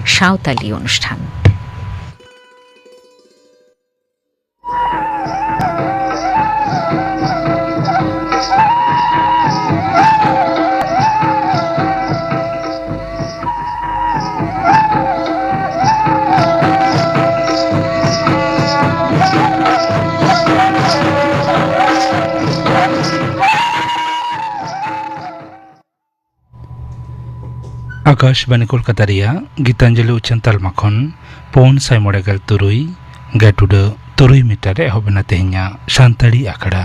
সাঁওতালি অনুষ্ঠান। आकाशवाणी कोलकाता गीतांजलि उच्चन तालमाखन पौन साइमोड़ेगल तुरुई गेटुड तुरुई मीटर एहबना तेहኛ सानताड़ी आखड़ा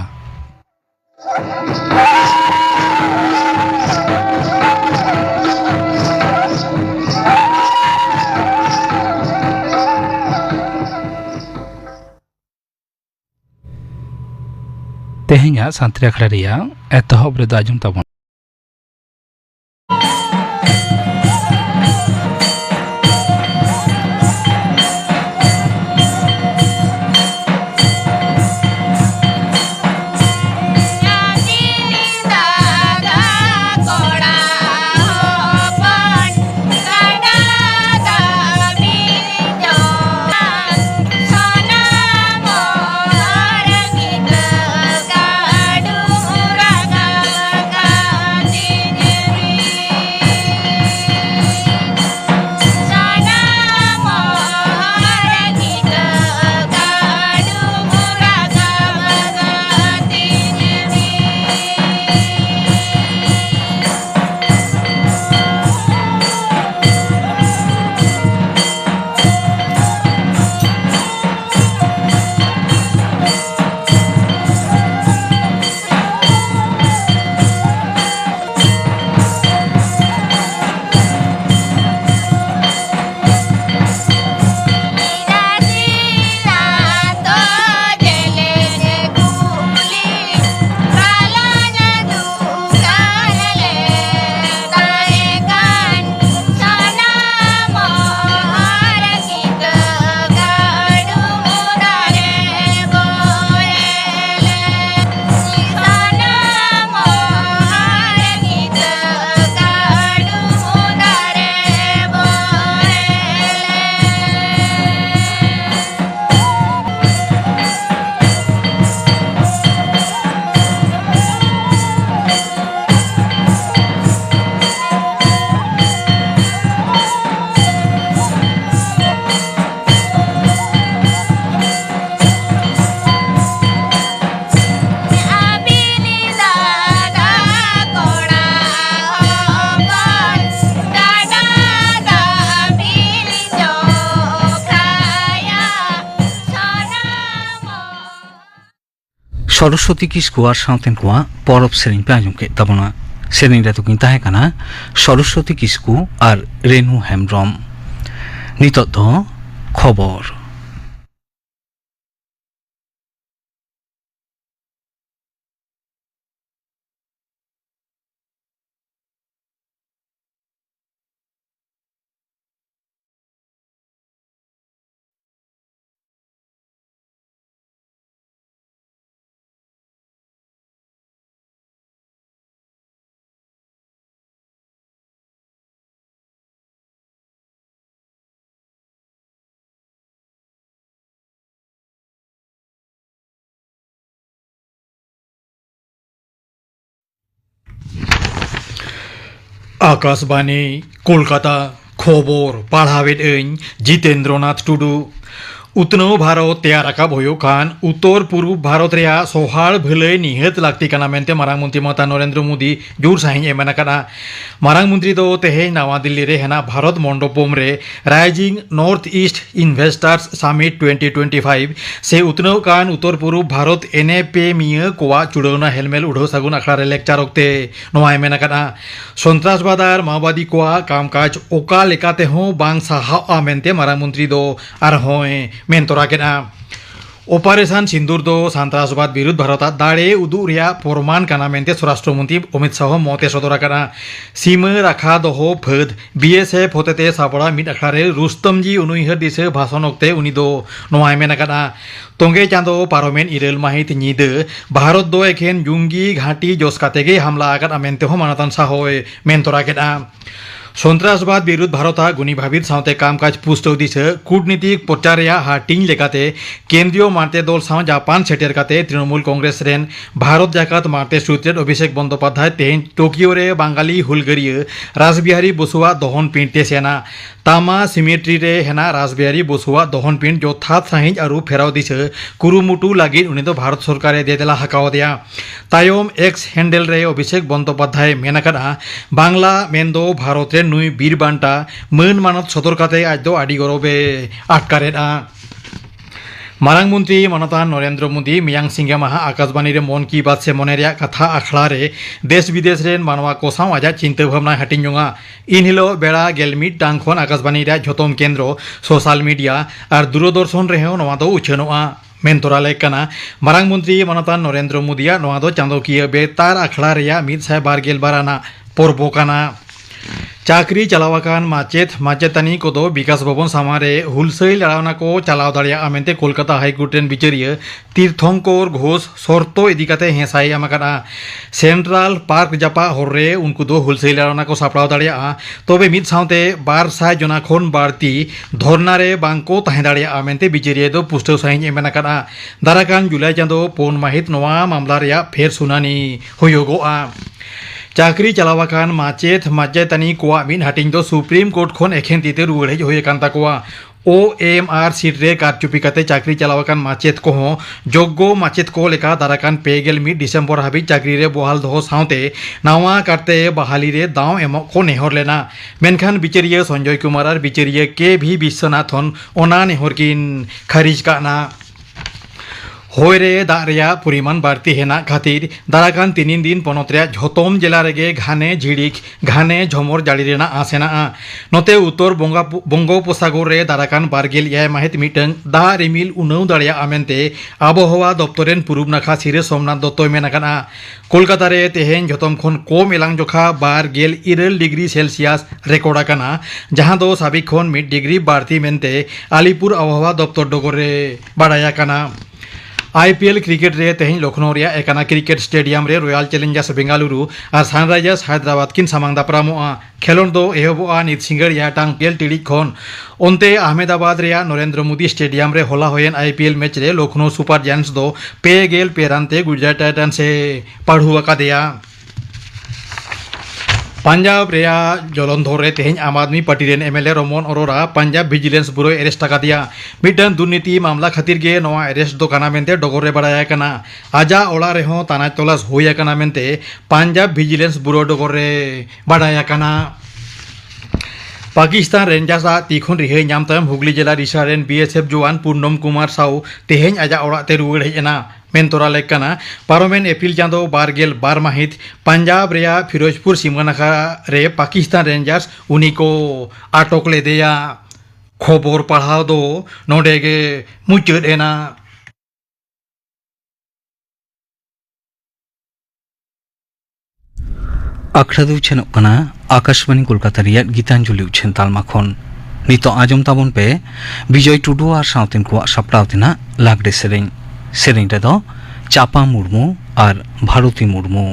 तेहኛ सानताड़ी आखड़ा रिया एतहब रे दाजुम ताबन सरस्वती किस्कु और साउतेन कुआ परब सेरिंग पे आजम के तबना सेरिंग रे तो किन ताहे कना सरस्वती किस्कु और रेणु हेम्ब्रम नितो दो खबर आकाशवाणी कोलकाता खबर पढ़ावेद जितेंद्रनाथ टुडू उतनो भारत तैयार राकाब होयो खान उत्तर पूर्व भारत रे सोहाड़ भले निहत लागती कना मेनते मारांग मंत्री मता नरेंद्र मोदी जोर साहिं एमना कना मारांग मंत्री दो तेहे नवा दिल्ली रे हेना भारत मंडपम रे rising north east investors summit 2025 से उतनो कान उत्तर पूर्व भारत एनएपे मिया कोवा चुड़ौना हेलमेल उड़ो सगुन अखड़ा रे लेक्चर ओक्ते नवा एमना कना सन्त्रासबाद आर माओवादी कोवा कामकाज ओका लेकाते हो बांग साहा मेनते मारांग मंत्री दो आर होय मेनतरा केना ऑपरेशन सिंदूर दो सन्त्रासबाद विरुद्ध भारत दाड़े उदू रिया प्रमाण काना मेनते स्वराष्ट्र मंत्री अमित शाह मते सदरा काना सीमा राखा दहो फद बीएसएफ होतेते साबड़ा मिट अखड़ारे रुस्तम जी उनुइहर दिसे भाषण ओक्ते उनी दो नोआ मेना काना तोंगे चांदो पार्लियामेंट इरेल माहित नीद भारत दो एखेन जुंगी घाटी जोस कातेगे हमला आगत मेनते हो मानतन साहोय मेनतरा केना সন্ত্রাসবাদ বিরুদ্ধ ভারতা গুণীভাবিত সাথে কামকাজ পুষ্টও দিছে কূটনীতিক প্রচারিয়া হাটিং লেখাতে কেন্দ্রীয় মার্তে দল সাঁ জাপান সেটের কাতে তৃণমূল কংগ্রেস রেন ভারত জাকাত মার্তে সূত্রের অভিষেক বন্দ্যোপাধ্যায় তেহেন টোকিও রে বাঙালি হুলগরিয়ে রাসবিহারী বসুয়া দহন পিঁড়তে সেনা তামা সিমেট্রি রে হেনা রাসবিহারী বসুয়া দহন পিঁড় যথার্থ সাহিজ আর ফেরাও দিছে কুরুমুটু লাগি উনি তো ভারত সরকারে দেদেলা হাকাও দেয়া তায়ম এক্স হ্যান্ডেল রে অভিষেক বন্দ্যোপাধ্যায় মেনাকানা বাংলা মেন্দো ভারত রে নুই বীর বান্টা মান মানত সদর কাতে আজ দো আডি গরবে আটকারেনা मारांग मंत्री मनता नरेंद्र मोदी मियां सिंगे माहा आकाशवाणी रे मन की बात से मनेरिया कथा आखड़ा रे देश विदेश रेन मानवा को साव आजा चिंता भावना हटिंजोंगा इन हिलो बेड़ा गेलमिट टांग खन आकाशवाणी रे झोतम केंद्र सोशल मीडिया और दूरदर्शन रे नवा दो उछनोआ मेंतोरा लेकना मारांग मंत्री मनता नरेंद्र मोदिया नवा दो चांदोकिया बेतार आखड़ा रेया 112 बाराना पर्बोकाना चाकरी चलावाकान माचेत माचेतानी को दो विकास भवन सामारे हुलसई लड़ावना को चलाव दाड़िया आमेंते कोलकाता हाईकोर्ट रेन बिचारिया तीर्थंकर घोष शर्तो इदिकाते हेसाई आमाकाना सेंट्रल पार्क जापा हर्रे उनको दो हुलसई लड़ावना को सापड़ाव दाड़िया तबे मिद साउते 200 जना खन बाड़ती धरनारे बांको ताहें दाड़िया आमेंते बिचारिया दो पुष्टो साहिं एमेनाकाना दाराकान जुलाई चांदो 4 माहित नवा मामला रेया फेर सुनानी हुयोगोआ चाकरी चलावाकान माचेत माचेतानी कोआ मिन हाटिंग दो सुप्रीम कोर्ट खन एखेन तीते रुवाड़ हेज होय कान ताकोआ OMR सीट रे कारचुपी काते चाकरी चलावाकान माचेत को योग्य माचेत को लेका दाराकान 1 डिसेम्बर हाबी चाकरी रे बहाल दो साउते नावा काटे बहाली रे दाव एमो को नेहर लेना मेनखान बिचारिया संजय कुमार और बिचारिया के भी विश्वनाथन ओना नेहरकिन खारिज काना होयरे दारिया परिमाण बाड़ती हेना खातिर दाराकान 3 दिन पनत रे झोतम जिला रेगे घाने झिड़िक घाने झमर जाड़ी रेना आसेना नोते उत्तर बंगोपसागर रे दाराकान 12 माहित मिटन दा रिमिल उनौ दाड़िया आमेनते आबहावा दप्तरेन पूर्व नाखा सिरे सोमनाथ दत्तय मेनाकाना कोलकाता रे तेहेन झोतम खन कम एलां जखा 12 डिग्री सेल्सियास रेकर्ड आकाना जहां दो साबिक खन 1 डिग्री बाड़ती मेनते आलिपुर आबहावा दप्तर डगर रे बाड़ाया काना IPL क्रिकेट रे तेहें लखनऊ रे एकाना क्रिकेट स्टेडियम रे रॉयल चैलेंजर्स बेंगालुरु और सनराइजर्स हैदराबाद किन सामांग दापरामोआ खेलोन दो एहबोआ नित सिंगर या टांग पेल टिड़ी खन ओंते अहमदाबाद रे नरेंद्र मोदी स्टेडियम रे होला होयन IPL मैच रे लखनऊ सुपर जायंट्स दो 2 पेरांते गुजरात टाइटन से पढ़ुआ का दिया पंजाब रेया जलंधर रे तेहें आम आदमी party rain MLA Raman Arora Punjab vigilance bureau arrest का दिया मिटन दुर्नीति मामला खातिर गे नवा एरेस्ट दो काना मेनते डगर रे बड़ाया काना आजा ओला रे हों ताना तलाश होया काना मेनते पंजाब विजिलेंस ब्यूरो डगर रे बड़ाया काना पाकिस्तान रेंजर्स तीखन रिहाई नाम तम हुगली जिला रिसा रेन BSF जवान पूर्णम कुमार साउ तेहें आजा ओड़ाते रुवाड़ हेजना मेनतोरा लेकना पारोमेन एप्रिल चांदो 12 माहित पंजाब रेया फिरोजपुर सीमानाखा रे पाकिस्तान रेंजर्स उनी को आटक ले दिया खबर पढ़ाव दो नोडेगे मुचद एना आखड़ा दो उछन कना आकाशवाणी कोलकाता रिया गीतांजलि उछन तालमा खन नितो आजम ताबन पे विजय टुडू और साउथन को सपड़ाव देना लागडे सेरें रे दो चापा मुर्मू और भारती मुर्मू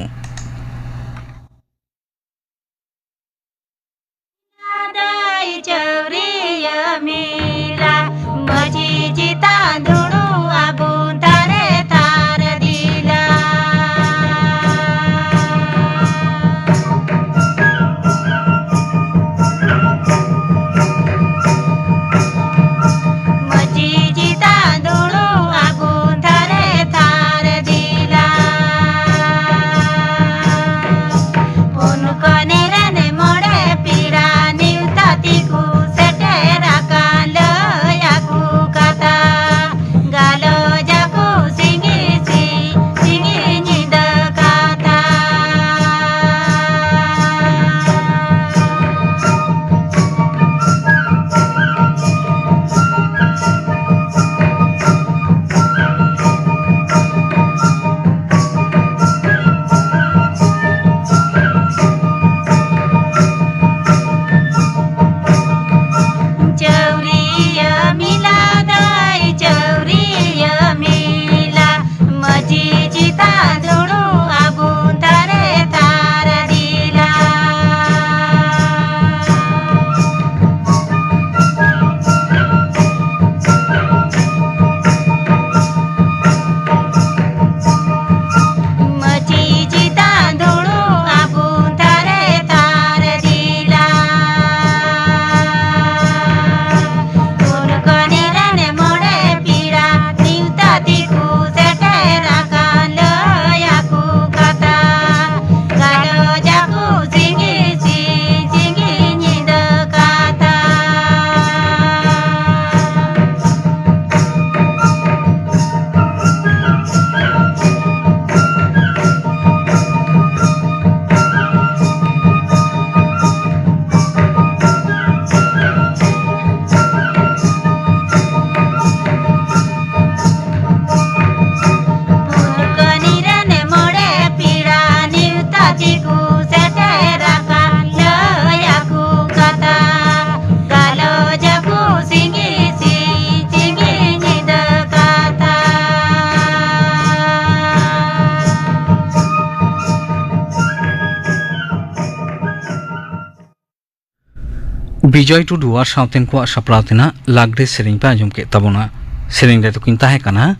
बिजय टुडू और साउथेन को सप्रावतेना लागदे सेरें पे आजम के तबोना सेरें रे तो किन ताहे कना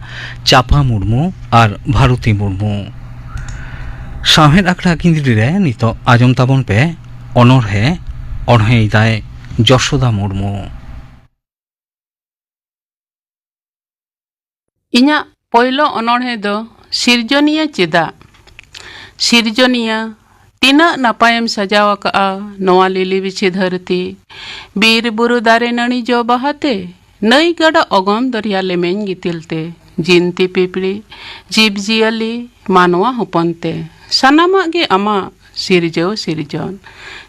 चापा मुर्मू और भारती मुर्मू साहेद आखड़ा किंद्री रे नितो आजम ताबन पे ऑनर है अणहे इदाय यशोदा मुर्मू इन्या पहलो अनोढ़े दो सिरजनिया चेदा सिरजनिया तीना नापायम सजाव का नवा लिली बिछी धरती बीर बुरु दारे नणी जो बहाते नई गड़ा अगम दरिया लेमेन गितिलते जिनती पिपड़ी जीव जियली मानवा हपनते सानामा गे आमा सिरजो सिरजन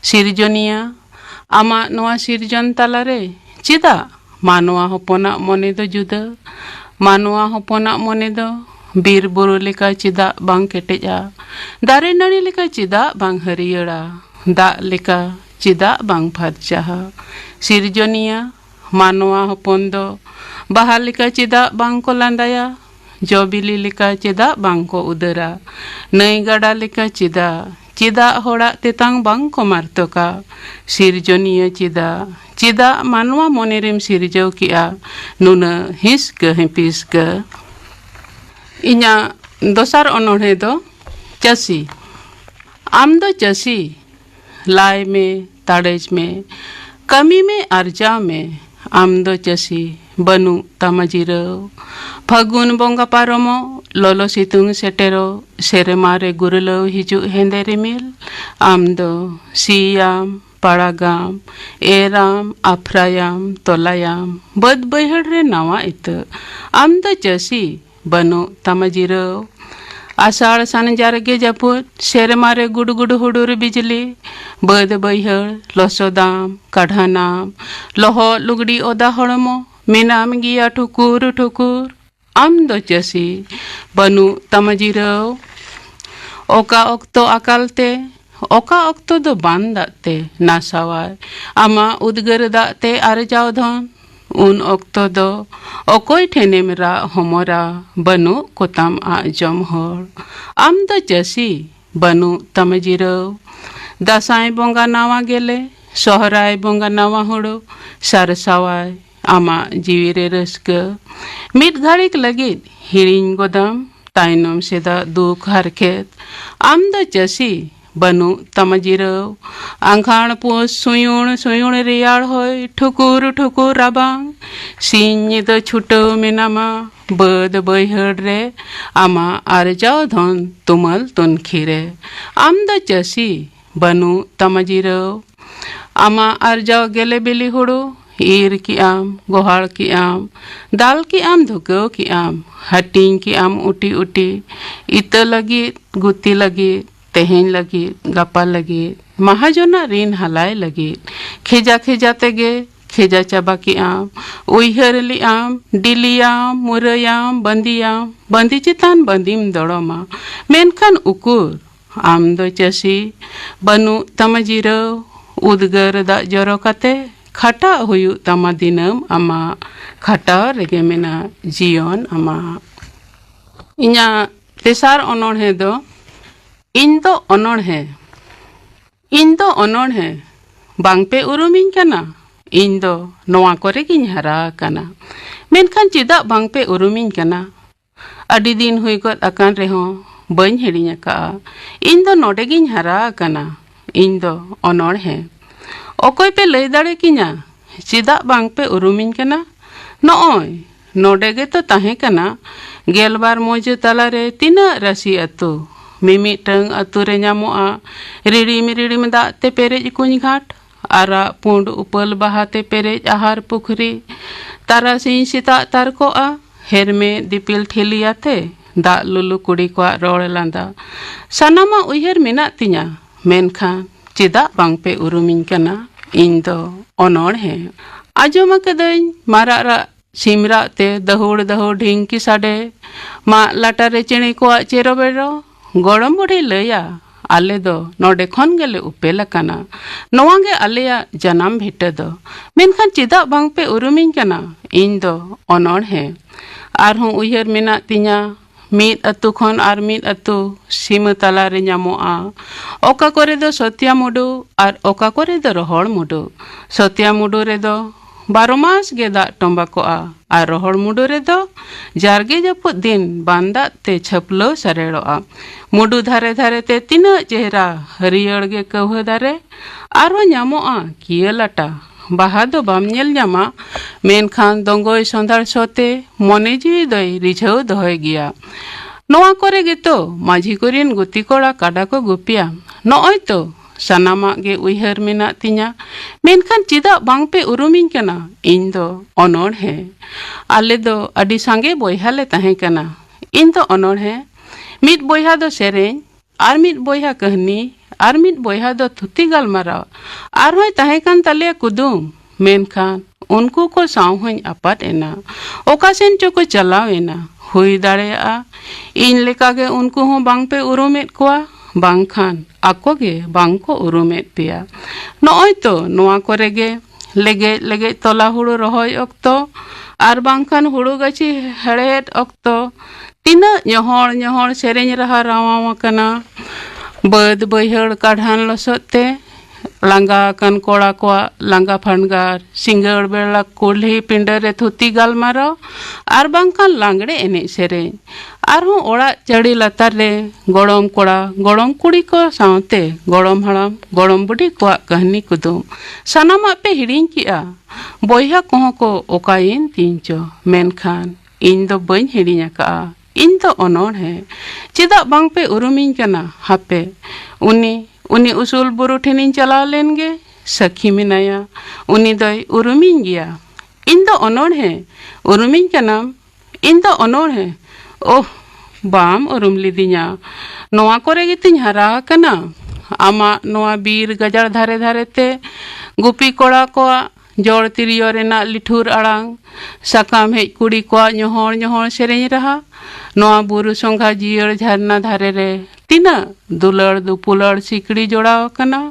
सिरजनिया आमा नवा सिरजन तालारे चेदा मानवा हपना मने दो जुदा मानवा हपना मने दो बीर बुरु लेका चेदा बांग केटेजा दारे नड़ी लेका चेदा बांग हरियड़ा दा लेका चेदा बांग फरचाहा सिरजनिया मानवा हपन दो बाहा लेका चेदा बांग को लांदाया जबिली लेका चेदा बांग को उदरा नई गड़ा लेका चेदा चेदा होड़ा तेतांग बांग को मारतोका सिरजनिया चेदा चेदा मानवा मोनेरेम सिरजो किया नुना हिस ग हिपिस ग इन्या दोसार अनोढ़े दो चसी आम दो चसी लाय में ताड़ेज में कमी में अर्जा में आम दो चसी बनु तमजिरो फगुन बोंगा पारमो लोलो सितुंग सेटेरो सेरे मारे गुरलो हिजु हेंदे रिमिल आम दो सियाम पाड़ागाम एराम आफ्रायाम तोलायाम बद बैहड़ रे नावा इत आम दो चसी बनो तमजिरो आषाढ़ सानजार गे जपुत शेर मारे गुड़ गुड़ हुडुर बिजली बद बैहड़ लसोदाम काढ़ानाम लोहो लुगड़ी ओदा हड़मो मेनाम गिया ठुकुर ठुकुर आम दो चसी बनु तमजिरो ओका ओक्तो अकालते ओका ओक्तो दो बान दाते नासावाय आमा उद्गर दाते आरजाव धन उन ओक्तो दो ओकोय ठेनेम रा होमोरा बनु कोताम आजम होड़ आम दो चसी बनु तमजिरो दासाई बोंगा नावा गेले सोहराय बोंगा नावा होड़ो सारसावाय आमा जीवीरे रस्क मिट घाड़िक लगित हिरिंग गोदाम ताइनम सेदा दुख हरखेत आम दो चसी बनु तमजिरो आंखाण पोस सुयुण सुयुण रियाड़ होय ठुकुर ठुकुर राबांग सिंह दो छुटो मेनामा बद बैहड़ रे आमा आरजाव धन तुमल तुनखिरे आम दो चसी बनु तमजिरो आमा आरजाव गेले बिली हुड़ो ईर की आम गोहाड़ की आम दाल की आम धुको की आम हटिंग की आम उटी उटी इत लगी गुती लगी तेहें लगी गपा लगी महाजना रीन हलाय लगी खेजा खेजा तेगे खेजा चाबा की आम उइहरली आम डिलियाम मुरयाम बंदी चितान बंदीम दड़ोमा मेनखान उकुर आम दो चसी बनु तमजिरो उद्गर दा जरो कते खटा हुयु तमा दिनम आमा खटा रेगे मेना जियोन आमा इन्या तेसार अनोढ़े दो इन दो अनोढ़े बांगपे उरुमिन कना इन दो नोआ करे गिन हरा कना मेनखान चिदा बांगपे उरुमिन कना अडी दिन हुई गत अकान रेहो बन हेड़िया का इन दो नोडे गिन हरा कना इन दो अनोढ़े ओकोय पे लय दाड़े किना चिदा बांगपे उरुमिन कना नोय नोडे गे तो ताहे कना गेलबार मौज तलारे तीना राशि अतु मिमिटंग अतु रे ᱧᱟᱢᱚᱜᱼᱟ रिड़िम दाग ते पेरेज कुंज घाट आरा पुंड उपल बहाते पेरेज आहार पुखरी तारासिंह सीता तारकोआ हेर में दिपिल ठेलियाते दाग लुलु कुड़ी को रोड़ लांदा सानामा उयहर मेना तिया मेनखान चेदा बांगपे उरुमिन कना इन दो अनोढ़े आजोम कदई मारा सिमरा ते दहुड़ दहुड़ ढिंकी साडे मा लाटारे चेणे को चेरो बेरो गड़म बुढ़ी लैया आले दो नोडे खन गेले उपेल कना नोवा गे आलेया जनाम भेट दो मेनखान चेदा बांग पे उरुमिन कना इन दो अनोढ़े आरहों उयहर मेना तिया ᱢᱤᱫ ᱟᱹᱛᱩ ᱠᱷᱚᱱ ᱟᱨ ᱢᱤᱫ ᱟᱹᱛᱩ ᱥᱤᱢᱟᱹ ᱛᱟᱞᱟᱨᱮ ᱧᱟᱢᱚᱜᱼᱟ᱾ ᱚᱠᱟ ᱠᱚᱨᱮ ᱫᱚ ᱥᱚᱛᱭᱟ ᱢᱩᱰᱩ ᱟᱨ ᱚᱠᱟ ᱠᱚᱨᱮ ᱫᱚ ᱨᱚᱦᱚᱲ ᱢᱩᱰᱩ᱾ ᱥᱚᱛᱭᱟ ᱢᱩᱰᱩ ᱨᱮᱫᱚ 12 ᱢᱟᱥ ᱜᱮ ᱫᱟᱜ ᱴᱚᱸᱵᱟ ᱠᱚᱜᱼᱟ ᱟᱨ ᱨᱚᱦᱚᱲ ᱢᱩᱰᱩ ᱨᱮᱫᱚ ᱡᱟᱨᱜᱮ ᱡᱟᱹᱯᱩᱫ ᱫᱤᱱ ᱵᱟᱱ ᱫᱟᱜ ᱛᱮ ᱪᱷᱟᱹᱯᱞᱟᱹᱣ ᱥᱟᱨᱮᱲᱚᱜᱼᱟ᱾ ᱢᱩᱰᱩ ᱫᱷᱟᱨᱮ ᱫᱷᱟᱨᱮ ᱛᱮ ᱛᱤᱱᱟᱹᱜ ᱪᱮᱦᱨᱟ ᱦᱟᱹᱨᱭᱟᱹᱲ ᱜᱮ ᱠᱟᱹᱣᱦᱟᱹ ᱫᱟᱨᱮ ᱟᱨᱦᱚᱸ ᱧᱟᱢᱚᱜᱼᱟ ᱠᱤᱭᱟᱹ ᱞᱟᱴᱟ᱾ ᱵᱟᱦᱟ ᱫᱚ ᱵᱟᱢ ᱧᱮᱞ ᱧᱟᱢᱟ, ᱢᱮᱱᱠᱷᱟन ᱫᱚᱸᱜᱚᱭ ᱥᱚᱸᱫᱷᱟᱲ ᱥᱚᱛᱮ ᱢᱚᱱᱮ ᱡᱤᱣᱤ ᱫᱚᱭ ᱨᱤᱡᱷᱟᱹᱣ ᱫᱚᱦᱚᱭ ᱜᱮᱭᱟ᱾ ᱱᱚᱣᱟ ᱠᱚᱨᱮ ᱜᱮᱛᱚ ᱢᱟᱹᱡᱷᱤ ᱠᱚᱨᱮᱱ ᱜᱩᱛᱤ ᱠᱚᱲᱟ ᱠᱟᱰᱟ ᱠᱚ ᱜᱩᱯᱤᱭᱟ᱾ ᱱᱚᱜᱼᱚᱭ ᱛᱚ ᱥᱟᱱᱟᱢᱟᱜ ᱜᱮ ᱩᱭᱦᱟᱹᱨ ᱢᱮᱱᱟᱜ ᱛᱤᱧᱟ, ᱢᱮᱱᱠᱷᱟᱱ ᱪᱮᱫᱟᱜ ᱵᱟᱝᱯᱮ ᱩᱨᱩᱢᱤᱧ ᱠᱟᱱᱟ? ᱤᱧ ᱫᱚ ᱚᱱᱚᱬᱦᱮᱸ᱾ ᱟᱞᱮ ᱫᱚ ᱟᱹᱰᱤ ᱥᱟᱸᱜᱮ ᱵᱚᱭᱦᱟ ᱞᱮ ᱛᱟᱦᱮᱸ ᱠᱟᱱᱟ᱾ ᱤᱧ ᱫᱚ ᱚᱱᱚᱬᱦᱮᱸ, ᱢᱤᱫ ᱵᱚᱭᱦᱟ ᱫᱚ ᱥᱮᱨᱮᱧ, ᱟᱨ ᱢᱤᱫ ᱵᱚᱭᱦᱟ ᱠᱟᱹᱦᱱᱤ, ᱟᱨ ᱢᱤᱫ ᱵᱚᱭᱦᱟ ᱫᱚ ᱛᱷᱩᱛᱤ ᱜᱟᱞᱢᱟᱨᱟᱣ, ᱟᱨᱦᱚᱸᱭ ᱛᱟᱦᱮᱸ ᱠᱟᱱ ᱛᱟᱞᱮᱭᱟ ᱠᱩᱫᱩᱢ᱾ ᱢᱮᱱᱠᱷᱟᱱ ᱩᱱᱠᱩ ᱠᱚ ᱥᱟᱶ ᱦᱚᱧ ᱟᱯᱟᱫ ᱮᱱᱟ, ᱚᱠᱟ ᱥᱮᱱ ᱪᱚ ᱠᱚ ᱪᱟᱞᱟᱣ ᱮᱱᱟ᱾ ᱦᱩᱭ ᱫᱟᱲᱮᱭᱟᱜᱼᱟ ᱤᱧ ᱞᱮᱠᱟᱜᱮ ᱩᱱᱠᱩ ᱦᱚᱸ ᱵᱟᱝᱯᱮ ᱩᱨᱩᱢᱮᱫ ᱠᱚᱣᱟ, ᱵᱟᱝᱠᱷᱟᱱ ᱟᱠᱚᱜᱮ ᱵᱟᱝᱠᱚ ᱩᱨᱩᱢᱮᱫ ᱯᱮᱭᱟ᱾ ᱱᱚᱜᱼᱚᱭ ᱛᱚ ᱱᱚᱣᱟ ᱠᱚᱨᱮ ᱜᱮ ᱞᱮᱜᱮᱡ ᱞᱮᱜᱮᱡ ᱛᱚᱞᱟ ᱦᱩᱲᱩ ᱨᱚᱦᱚᱭ ᱚᱠᱛᱚ ᱟᱨ ᱵᱟᱝᱠᱷᱟन ᱦᱩᱲᱩ ᱜᱟᱹᱪᱷᱤ ᱦᱮᱲᱦᱮᱫ ᱚᱠᱛᱚ ᱛᱤᱱᱟᱹᱜ ᱧᱚᱦᱚᱲ ᱧᱚᱦᱚᱲ ᱥᱮᱨᱮᱧ ᱨᱟᱦᱟ ᱨᱟᱣᱟᱣ ᱟᱠᱟᱱᱟ᱾ ᱵᱟᱹᱫ ᱵᱟᱹᱭᱦᱟᱹᱲ ᱠᱟᱰᱷᱟᱱ ᱞᱚᱥᱚᱫ te ᱞᱟᱸᱜᱟ ᱟᱠᱟᱱ ᱠᱚᱲᱟ ᱠᱚᱣᱟᱜ ᱞᱟᱸᱜᱟ ᱯᱷᱟᱱᱜᱟᱨ ᱥᱤᱸᱜᱟᱹᱲ ᱵᱮᱲᱟ ᱠᱩᱞᱦᱤ ᱯᱤᱸᱰᱟᱹ ᱨᱮ ᱛᱷᱩᱛᱤ ᱜᱟᱞᱢᱟᱨᱟᱣ ᱟᱨ ᱵᱟᱝᱠᱷᱟᱱ ᱞᱟᱜᱽᱲᱮ ᱮᱱᱮᱡ ᱥᱮᱨᱮᱧ, ᱟᱨᱦᱚᱸ ᱚᱲᱟᱜ ᱪᱟᱹᱲᱤ ᱞᱟᱛᱟᱨ ᱨᱮ ᱜᱚᱲᱚᱢ ᱠᱚᱲᱟ ᱜᱚᱲᱚᱢ ᱠᱩᱲᱤ ᱠᱚ ᱥᱟᱶᱛᱮ ᱜᱚᱲᱚᱢ ᱦᱟᱲᱟᱢ ᱜᱚᱲᱚᱢ ᱵᱩᱰᱷᱤ ᱠᱚᱣᱟᱜ ᱠᱟᱹᱦᱱᱤ ᱠᱩᱫᱩᱢ᱾ ᱥᱟᱱᱟᱢᱟᱜ ᱯᱮ ᱦᱤᱲᱤᱧ ᱠᱮᱜᱼᱟ᱾ ᱵᱚᱭᱦᱟ ᱠᱚᱦᱚᱸ ᱠᱚ ᱚᱠᱟᱭᱮᱱ ᱛᱤᱧ ᱪᱚ, ᱢᱮᱱᱠᱷᱟन ᱤᱧ ᱫᱚ ᱵᱟᱹᱧ ᱦᱤᱲᱤᱧ ᱟᱠᱟᱜᱼᱟ᱾ ᱤᱧ ᱫᱚ ᱚᱱᱚᱬᱦᱮᱸ᱾ ᱪᱮᱫᱟᱜ ᱵᱟᱝᱯᱮ ᱩᱨᱩᱢᱤᱧ ᱠᱟᱱᱟ? ᱦᱟᱯᱮ ᱩᱱᱤ ᱩᱥᱩᱞ ᱵᱩᱨᱩ ᱴᱷᱮᱱᱤᱧ ᱪᱟᱞᱟᱣ ᱞᱮᱱ ᱜᱮ, ᱥᱟᱹᱠᱷᱤ ᱢᱮᱱᱟᱭᱟ, ᱩᱱᱤ ᱫᱚᱭ ᱩᱨᱩᱢᱤᱧ ᱜᱮᱭᱟ᱾ ᱤᱧ ᱫᱚ ᱚᱱᱚᱬᱦᱮᱸ, ᱩᱨᱩᱢᱤᱧ ᱠᱟᱱᱟᱢ? ᱤᱧ ᱫᱚ ᱚᱱᱚᱬᱦᱮᱸ᱾ ᱳᱦ, ᱵᱟᱢ ᱩᱨᱩᱢ ᱞᱤᱫᱤᱧᱟ, ᱱᱚᱣᱟ ᱠᱚᱨᱮ ᱜᱮᱛᱤᱧ ᱦᱟᱨᱟ ᱟᱠᱟᱱᱟ᱾ ᱟᱢᱟᱜ ᱱᱚᱣᱟ ᱵᱤᱨ ᱜᱟᱡᱟᱲ ᱫᱷᱟᱨᱮ ᱫᱷᱟᱨᱮ te ᱜᱩᱯᱤ ᱠᱚᱲᱟ ᱠᱚᱣᱟᱜ ᱡᱚᱲ ᱛᱤᱨᱭᱳ ᱨᱮᱱᱟᱜ ᱞᱤᱴᱷᱩᱨ ᱟᱲᱟᱝ, ᱥᱟᱠᱟᱢ ᱦᱮᱡ ᱠᱩᱲᱤ ᱠᱚᱣᱟᱜ ᱧᱚᱦᱚᱲ ᱧᱚᱦᱚᱲ ᱥᱮᱨᱮᱧ ᱨᱟᱦᱟ, ᱱᱚᱣᱟ ᱵᱩᱨᱩ ᱥᱚᱸᱜᱷᱟ ᱡᱤᱭᱟᱹᱲ ᱡᱷᱟᱨᱱᱟ ᱫᱷᱟᱨᱮ ᱨᱮ ᱛᱤᱱᱟᱹᱜ ᱫᱩᱞᱟᱹᱲ ᱫᱩᱯᱩᱞᱟᱹᱲ ᱥᱤᱠᱲᱤ ᱡᱚᱲᱟᱣ ᱟᱠᱟᱱᱟ᱾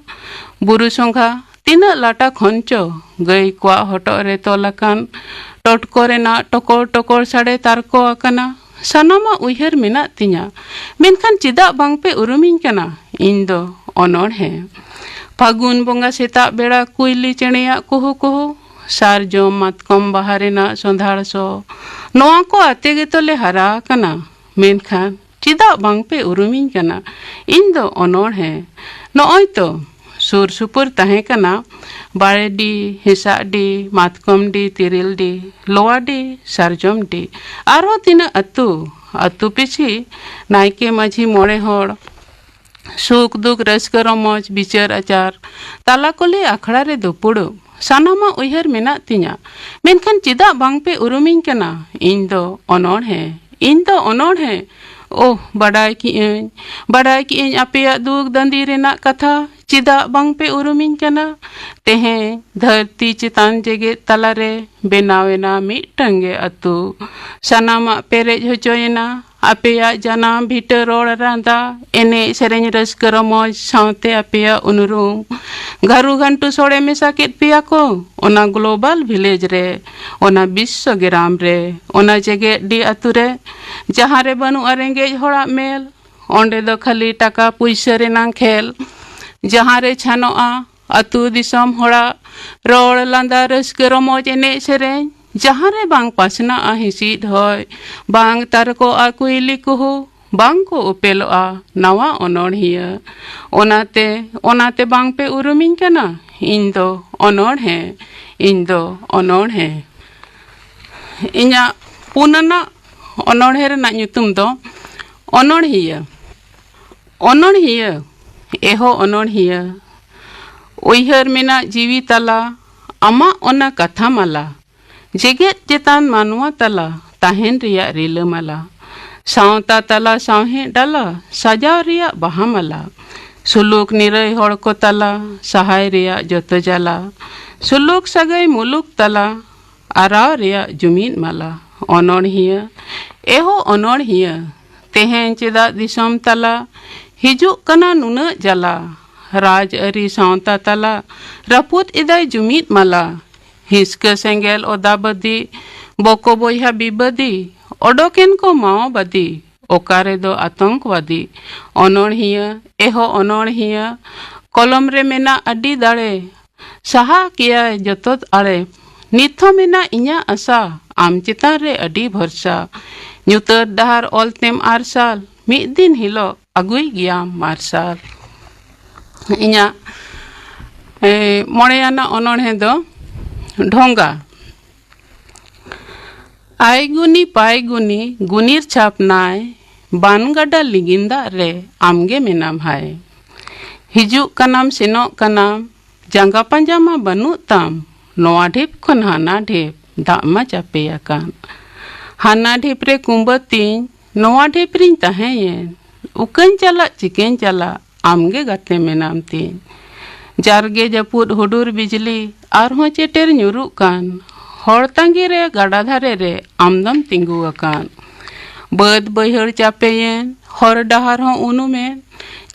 ᱵᱩᱨᱩ ᱥᱚᱸᱜᱷᱟ ᱛᱤᱱᱟᱹᱜ ᱞᱟᱴᱟ ᱠᱷᱚᱱ ᱪᱚ ᱜᱟᱹᱭ ᱠᱚᱣᱟᱜ ᱦᱚᱴᱚᱜ ᱨᱮ ᱛᱚᱞ ᱟᱠᱟᱱ ᱴᱚᱴᱠᱚ ᱨᱮᱱᱟᱜ ᱴᱚᱠᱚᱨ ᱴᱚᱠᱚᱨ ᱥᱟᱰᱮ ᱛᱟᱨᱠᱚ ᱟᱠᱟᱱᱟ᱾ ᱥᱟᱱᱟᱢᱟᱜ ᱩᱭᱦᱟᱹᱨ ᱢᱮᱱᱟᱜ ᱛᱤᱧᱟ, ᱢᱮᱱᱠᱷᱟन ᱪᱮᱫᱟᱜ ᱵᱟᱝᱯᱮ ᱩᱨᱩᱢᱤᱧ ᱠᱟᱱᱟ? ᱤᱧ ᱫᱚ ᱚᱱᱚᱬᱦᱮᱸ᱾ ᱯᱷᱟᱹᱜᱩᱱ ᱵᱚᱸᱜᱟ ᱥᱮᱛᱟᱜ ᱵᱮᱲᱟ ᱠᱩᱭᱞᱤ ᱪᱮᱬᱮᱭᱟᱜ ᱠᱩᱦᱩ ᱠᱩᱦᱩ, ᱥᱟᱨᱡᱚᱢ ᱢᱟᱛᱠᱚᱢ ᱵᱟᱦᱟ ᱨᱮᱱᱟᱜ ᱥᱚᱸᱫᱷᱟᱲ ᱥᱚ, ᱱᱚᱣᱟ ᱠᱚ ᱟᱛᱮ ᱜᱮᱛᱚᱞᱮ ᱦᱟᱨᱟ ᱟᱠᱟᱱᱟ᱾ ᱢᱮᱱᱠᱷᱟन ᱪᱮᱫᱟᱜ ᱵᱟᱝᱯᱮ ᱩᱨᱩᱢᱤᱧ ᱠᱟᱱᱟ? ᱤᱧ ᱫᱚ ᱚᱱᱚᱬᱦᱮᱸ᱾ ᱱᱚᱜᱼᱚᱭ ᱛᱚ ᱥᱩᱨ ᱥᱩᱯᱩᱨ ᱛᱟᱦᱮᱸ ᱠᱟᱱᱟ ᱵᱟᱲᱮᱰᱤ, ᱦᱮᱸᱥᱟᱜ ᱰᱤ, ᱢᱟᱛᱠᱚᱢ ᱰᱤ, ᱛᱤᱨᱤᱞ ᱰᱤ, ᱞᱚᱣᱟ ᱰᱤ, ᱥᱟᱨᱡᱚᱢ ᱰᱤ, ᱟᱨᱦᱚᱸ ᱛᱤᱱᱟᱹᱜ ᱟᱹᱛᱩ ᱯᱤᱪᱷᱤ ᱱᱟᱭᱠᱮ ᱢᱟᱹᱡᱷᱤ 9 ᱦᱚᱲ ᱥᱩᱠ ᱫᱩᱠ ᱨᱟᱹᱥᱠᱟᱹ ᱨᱚᱢᱚᱡᱽ ᱵᱤᱪᱟᱹᱨ ᱟᱪᱟᱨ ᱛᱟᱞᱟ ᱠᱚᱞᱮ ᱟᱠᱷᱲᱟ ᱨᱮ ᱫᱩᱯᱩᱲᱩᱵ᱾ ᱥᱟᱱᱟᱢᱟᱜ ᱩᱭᱦᱟᱹᱨ ᱢᱮᱱᱟᱜ ᱛᱤᱧᱟ, ᱢᱮᱱᱠᱷᱟन ᱪᱮᱫᱟᱜ ᱵᱟᱝᱯᱮ ᱩᱨᱩᱢᱤᱧ ᱠᱟᱱᱟ? ᱤᱧ ᱫᱚ ᱚᱱᱚᱬᱦᱮᱸ᱾ ᱤᱧ ᱫᱚ ᱚᱱᱚᱬᱦᱮᱸ᱾ ᱳᱦ, ᱵᱟᱰᱟᱭ ᱠᱮᱜᱼᱟᱹᱧ ᱟᱯᱮᱭᱟᱜ ᱫᱩᱠ ᱫᱟᱸᱫᱤ ᱨᱮᱱᱟᱜ ᱠᱟᱛᱷᱟ᱾ ᱪᱮᱫᱟᱜ ᱵᱟᱝᱯᱮ ᱩᱨᱩᱢᱤᱧ ᱠᱟᱱᱟ? ᱛᱮᱦᱮᱧ ᱫᱷᱟᱹᱨᱛᱤ ᱪᱮᱛᱟᱱ ᱡᱮᱜᱮᱫ ᱛᱟᱞᱟᱨᱮ ᱵᱮᱱᱟᱣᱮᱱᱟ ᱢᱤᱫᱴᱟᱝ ᱜᱮ ᱟᱹᱛᱩ᱾ ᱥᱟᱱᱟᱢᱟᱜ ᱯᱮᱨᱮᱡ ᱦᱚᱪᱚᱭᱮᱱᱟ ᱟᱯᱮᱭᱟᱜ ᱡᱟᱱᱟᱢ ᱵᱷᱤᱴᱟᱹ ᱨᱚᱲ ᱞᱟᱸᱫᱟ ᱮᱱᱮᱡ ᱥᱮᱨᱮᱧ ᱨᱟᱹᱥᱠᱟᱹ ᱨᱚᱢᱚᱡᱽ ᱥᱟᱶᱛᱮ ᱟᱯᱮᱭᱟᱜ ᱩᱱᱩᱨᱩᱢ ᱜᱷᱟᱹᱨᱩ ᱜᱷᱟᱱᱴᱩ ᱥᱚᱲᱮ ᱢᱮᱥᱟ ᱠᱮᱫ ᱯᱮᱭᱟ ᱠᱚ ᱚᱱᱟ ᱜᱞᱳᱵᱟᱞ ᱵᱷᱤᱞᱮᱡᱽ ᱨᱮ, ᱚᱱᱟ ᱵᱤᱥᱥᱚ ᱜᱨᱟᱢ ᱨᱮ, ᱚᱱᱟ ᱡᱮᱜᱮᱫ ᱰᱤ ᱟᱹᱛᱩ ᱨᱮ, ᱡᱟᱦᱟᱸ ᱨᱮ ᱵᱟᱹᱱᱩᱜᱼᱟ ᱨᱮᱸᱜᱮᱡ ᱦᱚᱲᱟᱜ ᱢᱮᱞ, ᱚᱸᱰᱮ ᱫᱚ ᱠᱷᱟᱹᱞᱤ ᱴᱟᱠᱟ ᱯᱩᱭᱥᱟᱹ ᱨᱮᱱᱟᱝ ᱠᱷᱮᱞ, ᱡᱟᱦᱟᱸ ᱨᱮ ᱪᱷᱟᱱᱚᱜᱼᱟ ᱟᱹᱛᱩ ᱫᱤᱥᱚᱢ ᱦᱚᱲᱟᱜ ᱨᱚᱲ ᱞᱟᱸᱫᱟ ᱨᱟᱹᱥᱠᱟᱹ ᱨᱚᱢᱚᱡᱽ ᱮᱱᱮᱡ ᱥᱮᱨᱮᱧ, ᱡᱟᱦᱟᱸ ᱨᱮ ᱵᱟᱝ ᱯᱟᱥᱱᱟᱜᱼᱟ ᱦᱤᱸᱥᱤᱫ ᱦᱚᱭ, ᱵᱟᱝ ᱛᱟᱨᱠᱚᱜᱼᱟ ᱠᱩᱭᱞᱤ ᱠᱩᱦᱩ, ᱵᱟᱝ ᱠᱚ ᱩᱯᱮᱞᱚᱜᱼᱟ ᱱᱟᱣᱟ ᱚᱱᱚᱬᱦᱤᱭᱟᱹ᱾ ᱚᱱᱟᱛᱮ ᱵᱟᱝᱯᱮ ᱩᱨᱩᱢᱤᱧ ᱠᱟᱱᱟ? ᱤᱧ ᱫᱚ ᱚᱱᱚᱬᱦᱮᱸ᱾ ᱤᱧ ᱫᱚ ᱚᱱᱚᱬᱦᱮᱸ᱾ ᱤᱧᱟᱹᱜ 4 ᱟᱱᱟᱜ ᱚᱱᱚᱬᱦᱮᱸ ᱨᱮᱱᱟᱜ ᱧᱩᱛᱩᱢ ᱫᱚ ᱚᱱᱚᱬᱦᱤᱭᱟᱹ᱾ ᱚᱱᱚᱬᱦᱤᱭᱟᱹ, ᱮᱦᱚ ᱚᱱᱚᱬᱦᱤᱭᱟᱹ, ᱩᱭᱦᱟᱹᱨ ᱢᱮᱱᱟᱜ ᱡᱤᱣᱤ ᱛᱟᱞᱟ ᱟᱢᱟᱜ ᱚᱱᱟ ᱠᱟᱛᱷᱟ ᱢᱟᱞᱟ, ᱡᱮᱜᱮᱫ ᱪᱮᱛᱟᱱ ᱢᱟᱱᱣᱟ ᱛᱟᱞᱟ ᱛᱟᱦᱮᱱ ᱨᱮᱭᱟᱜ ᱨᱤᱞᱟᱹᱢᱟᱞᱟ, ᱥᱟᱶᱛᱟ ᱛᱟᱞᱟ ᱥᱟᱶᱦᱮᱫ ᱰᱟᱞᱟ ᱥᱟᱡᱟᱣ ᱨᱮᱭᱟᱜ ᱵᱟᱦᱟ ᱢᱟᱞᱟ, ᱥᱩᱞᱩᱠ ᱱᱤᱨᱟᱹᱭ ᱦᱚᱲ ᱠᱚ ᱛᱟᱞᱟ ᱥᱟᱦᱟᱭ ᱨᱮᱭᱟᱜ ᱡᱚᱛᱚ ᱡᱟᱞᱟ, ᱥᱩᱞᱩᱠ ᱥᱟᱹᱜᱟᱹᱭ ᱢᱩᱞᱩᱠ ᱛᱟᱞᱟ ᱟᱨᱟᱣ ᱨᱮᱭᱟগ ᱡᱩᱢᱤᱫ ᱢᱟᱞᱟ᱾ ᱚᱱᱚᱬᱦᱤᱭᱟᱹ, ᱮᱦᱚ ᱚᱱᱚᱬᱦᱤᱭᱟᱹ, ᱛᱮᱦᱮᱧ ᱪᱮᱫᱟᱜ ᱫᱤᱥᱚᱢ ᱛᱟᱞᱟ ᱦᱤᱡᱩᱜ ᱠᱟᱱᱟ ᱱᱩᱱᱟᱹᱜ ᱡᱟᱞᱟ, ᱨᱟᱡᱽ ᱟᱹᱨᱤ ᱥᱟᱶᱛᱟ ᱛᱟᱞᱟ ᱨᱟᱹᱯᱩᱫ ᱮᱫᱟᱭ ᱡᱩᱢᱤᱫ ᱢᱟᱞᱟ, ᱦᱤᱸᱥᱠᱟᱹ ᱥᱮᱸᱜᱮᱞ ᱚᱫᱟ ᱵᱟᱹᱫᱤ ᱵᱚᱠᱚ ᱵᱚᱭᱦᱟ ᱵᱤᱵᱟᱹᱫᱤ, ᱚᱰᱚᱠᱮᱱ ᱠᱚ ᱢᱟᱣᱵᱟᱫᱤ, ओकारे दो आतंकवादी अनोणहिया एहो अनोणहिया कलम रे मेना अड्डी दाड़े सहा किया जतोत आड़े निथो मेना इኛ आशा आम चितान रे अड्डी भरसा ᱧᱩᱛᱟᱹᱛ ᱰᱟᱦᱟᱨ ᱚᱞᱛᱮᱢ ᱟᱨᱥᱟᱞ ᱢᱤᱫ ᱫᱤᱱ ᱦᱤᱞᱳᱜ ᱟᱹᱜᱩᱭ ᱜᱮᱭᱟᱢ ᱢᱟᱨᱥᱟᱞ ᱤᱧᱟᱹᱜ ᱢᱚᱬᱮᱭᱟᱱᱟᱜ ᱚᱱᱚᱬᱦᱮ ᱫᱚ ᱰᱷᱚᱸᱜᱟ आयगुनी पायगुनी गुनीर छाप नाय बान गडा लिगिंदा रे आमगे मेनाम हाय हिजुक कनाम सेनोक कनाम जांगा पंजामा बनु ताम नोआ ढेप खन हाना ढेप दामा चापे अकान हाना ढेप रे कुंबतीन नोआ ढेप रिन तहेयेन उकन चला चिकेन चला आमगे गाते मेनाम तीन जारगे जपुद हुडुर बिजली आरहों चेटेर ᱧᱩᱨᱩᱜ कान हर तांगी रे गाड़ा धारे रे आमदम तिंगु अकान बद बैहर चापेयेन हर डहार हों उनुमेन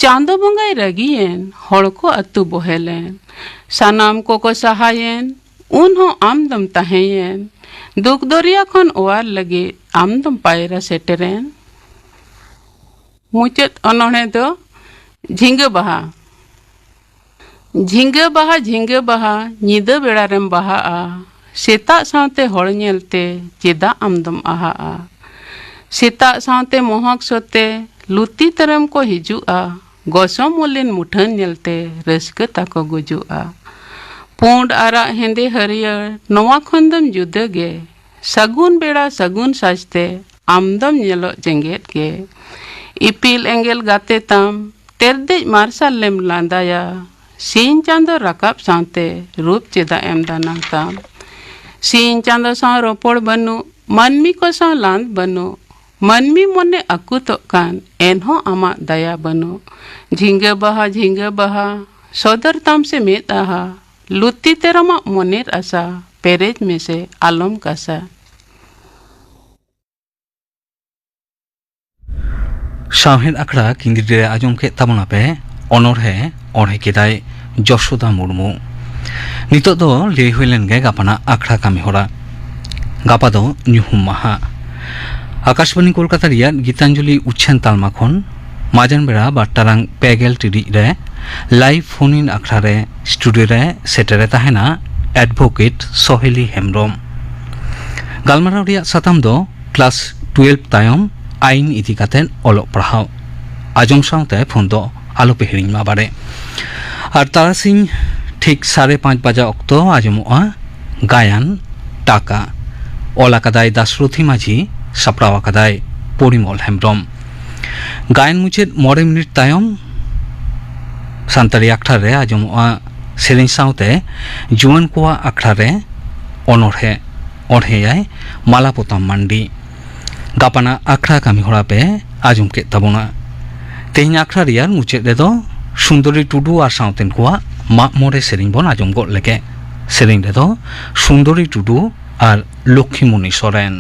चांदो बंगाई रगियेन हर को अतु बोहेलेन सानाम को सहायेन उन हों आमदम तहेयेन दुख दरिया खन ओवार लगे आमदम पायरा सेटेरेन मुचत अनोणे दो झिंगे बहा झिंगे बहा ᱧᱤᱫᱟᱹ बेड़ा रेम बहा आ सेता सावते हड़ नेलते चेदा आमदम आहा सेता सावते मोहक सोते लुती तरम को हिजुआ गोसो मोलिन मुठन नेलते रस्क ताको गुजुआ पुंड आरा हेंदे हरियर नवा खंदम जुदा गे सगुन बेड़ा सगुन साजते आमदम नेलो जेंगेत गे इपिल एंगेल गाते तम तेरदे मार्शल लेम लांदाया सीन चांदो रकाब सावते रूप चेदा एम दानांग तम सीन चांदो साव रोपड़ बनु मनमी को साव लांद बनु मनमी मोने अकु तो कान एनहो आमा दया बनु झिंगे बहा सदर ताम से मेत आहा लुत्ती तेरमा मोनेर आशा पेरेज में से आलम कासा साहेद आखड़ा किंदिरे आजम के तबना पे अनोरहे ओढ़े केदाय जशोदा मुर्मू नितो दो ले हुइलेन गे गापाना आखड़ा कामी होरा गापा दो ᱧᱩᱦᱩᱢ माहा आकाशवाणी कोलकाता रिया गीतांजलि उच्छेन तालमा खन माजन बेड़ा बाट्टारांग पेगेल टिड़ी रे लाइव फोन इन आखड़ा रे स्टूडियो रे सेटेरे ताहेना एडवोकेट सोहेली हेमब्रम गालमाराव रिया साताम दो क्लास 12 तायम आइन इदि कातेन अलोक पढ़ाव आजम सावते फोन दो आलो पे हिरिंग मा बारे और तारासिंह ठीक 5:30 बजा अक्तो आजमोआ गायन टाका ओलाकादाय दासरथी माझी सापड़ावाकादाय परिमल हेमब्रम गायन मुचेद 9 मिनिट तायम सानतारी आखड़ा रे आजमोआ सेरें सावते जुआन कोआ आखड़ा रे अनोरहे ओढ़ेयाय मालापोताम मांडी गापाना आखड़ा कामी होड़ा पे आजम के तबोना तेहन आखड़ा रियार मुचेद रे दो सुंदरी टुडू और सावतेन कोआ माग मोरे सेरें बन आजम गो लेके सेरें रे दो सुंदरी टुडू और लक्ष्मीमणि सोरेन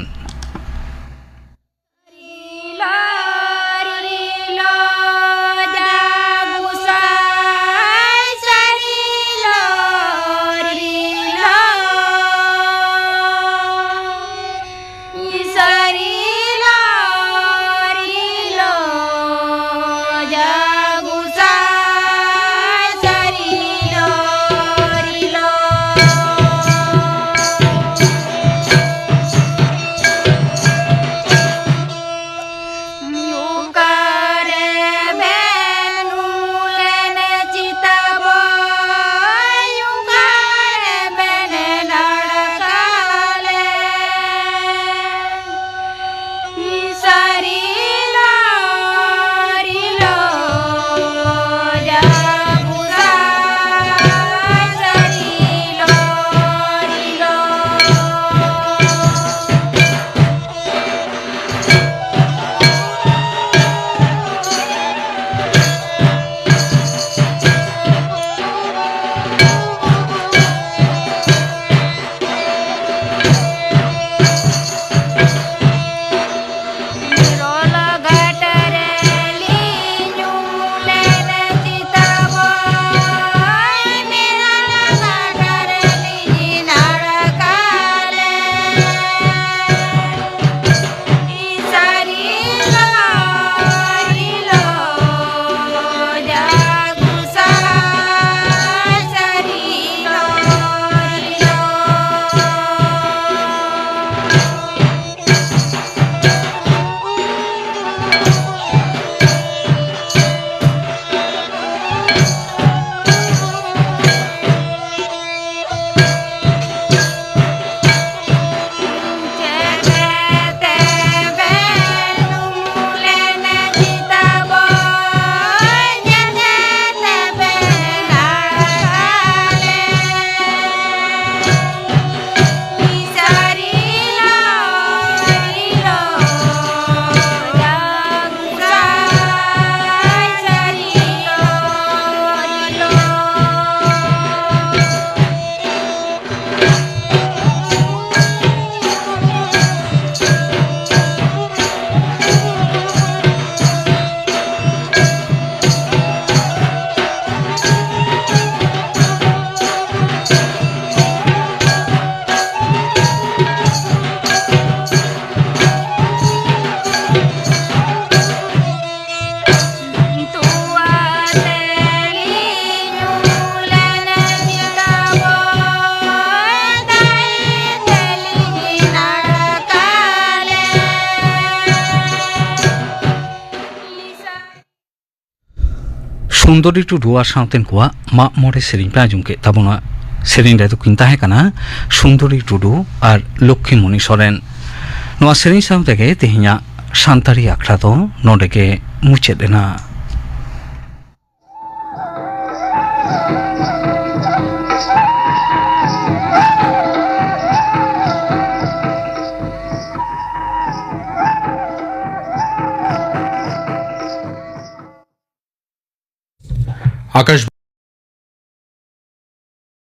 সুন্দরী টুডু আর সাঁওতেন কোয়া মাগ মরে সেরিং পে আঁজম के ताबना सेरिं रे तो किन ताहे काना सुंदरी टुडू और लक्ष्मीमणि सोरेन नवा सेरिं साम तेगे तेहिया सान्तारी आखड़ा तो नोडे के मुचेद एना आकाश